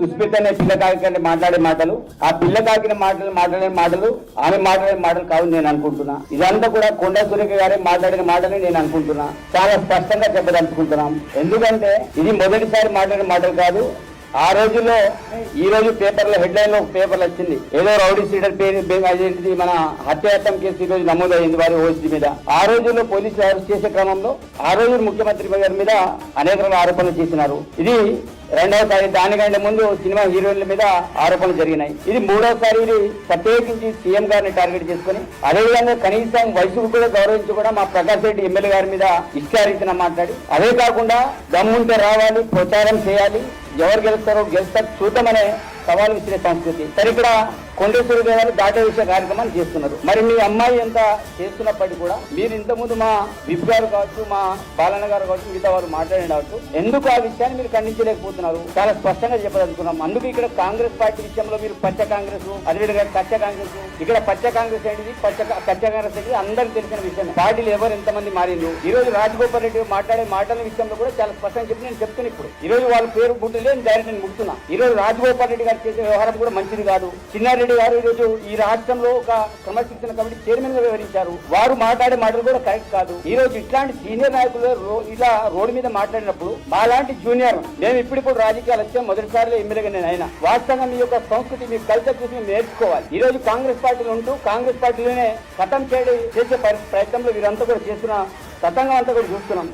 సుస్మిత అనే పిల్ల కాకి మాట్లాడే మాటలు, ఆ పిల్ల కాకిన మాట్లాడే మాటలు ఆమె మాట్లాడే మాటలు కావు నేను అనుకుంటున్నా. ఇదంతా కూడా కొండా సురేఖ గారే మాట్లాడిన మాటలు నేను అనుకుంటున్నా. చాలా స్పష్టంగా చెప్పదలుచుకుంటున్నాం. ఎందుకంటే ఇది మొదటిసారి మాట్లాడిన మాటలు కాదు. ఆ రోజుల్లో ఈ రోజు పేపర్లో హెడ్లైన్ లో పేపర్లు వచ్చింది, ఏదో రౌడీ సీడర్ పేరు అదేంటిది మన హత్యాయత్నం కేసు ఈ రోజు నమోదైంది వారి ఓసీ మీద. ఆ రోజుల్లో పోలీసులు అరెస్ట్ చేసే క్రమంలో ఆ రోజు ముఖ్యమంత్రి గారి మీద అనేక రకాల ఆరోపణలు చేసినారు. ఇది రెండవసారి, దానికంటే ముందు సినిమా హీరోయిన్ల మీద ఆరోపణలు జరిగినాయి. ఇది మూడోసారి. ఇది ప్రత్యేకించి సీఎం గారిని టార్గెట్ చేసుకుని, అదేవిధంగా కనీసం వయసుకు కూడా గౌరవించి కూడా మా ప్రకాష్ రెడ్డి ఎమ్మెల్యే గారి మీద ఇష్టారీతిన మాట్లాడి, అదే కాకుండా దమ్ముంటే రావాలి, ప్రచారం చేయాలి, ఎవరు గెలుస్తారో గెలుస్తారు చూద్దామనే సవాల్ విసిరే సంస్కృతి. సరే, ఇక్కడ కొండేశ్వరి గారు దాటే విషయ కార్యక్రమాన్ని చేస్తున్నారు. మరి మీ అమ్మాయి ఎంత చేస్తున్నప్పటికీ కూడా మీరు ఇంతకుముందు మా విప్ గారు కావచ్చు, మా పాలన గారు కావచ్చు, మిగతా వారు మాట్లాడవచ్చు, ఎందుకు ఆ విషయాన్ని మీరు ఖండించలేకపోతున్నారు? చాలా స్పష్టంగా చెప్పదలుచుకున్నాం. అందుకు ఇక్కడ కాంగ్రెస్ పార్టీ విషయంలో మీరు పచ్చ కాంగ్రెస్, అదేవిధంగా కచ్చ కాంగ్రెస్, ఇక్కడ పచ్చ కాంగ్రెస్ ఏంటిది, కచ్చ కాంగ్రెస్ ఏంటిది అందరికి తెలిసిన విషయం. పార్టీలు ఎవరు ఎంతమంది మారిండ్రు. ఈ రోజు రాజగోపాల్ రెడ్డి మాట్లాడే మాటల విషయంలో కూడా చాలా స్పష్టంగా చెప్పి నేను చెప్తున్నా. ఇప్పుడు ఈ రోజు వాళ్ళ పేరు బుడ్డు లేదు, డైరెక్ట్ నేను ముడుతున్నా. ఈ రోజు రాజగోపాల్ రెడ్డి గారు చేసే వ్యవహారం కూడా మంచిది కాదు. చిన్నారెడ్డి గారు ఈ రోజు ఈ రాష్ట్రంలో ఒక క్రమశిక్షణ కమిటీ చైర్మన్ గా వ్యవహరించారు. వారు మాట్లాడే మాటలు కూడా కరెక్ట్ కాదు. ఈ రోజు ఇట్లాంటి సీనియర్ నాయకులు ఇలా రోడ్డు మీద మాట్లాడినప్పుడు మా లాంటి జూనియర్, మేము ఇప్పుడు రాజకీయాలు వచ్చే మొదటిసారిలో ఎమ్మెల్యేగా నేను అయినా, వాస్తవంగా మీ యొక్క సంస్కృతి, మీ కల్చర్ చూసి మేము నేర్చుకోవాలి. ఈ రోజు కాంగ్రెస్ పార్టీలో ఉంటూ కాంగ్రెస్ పార్టీలోనే ఖతం చేసే ప్రయత్నంలో వీరంతా కూడా చేస్తున్న తతంగం అంతా కూడా చూస్తున్నాం.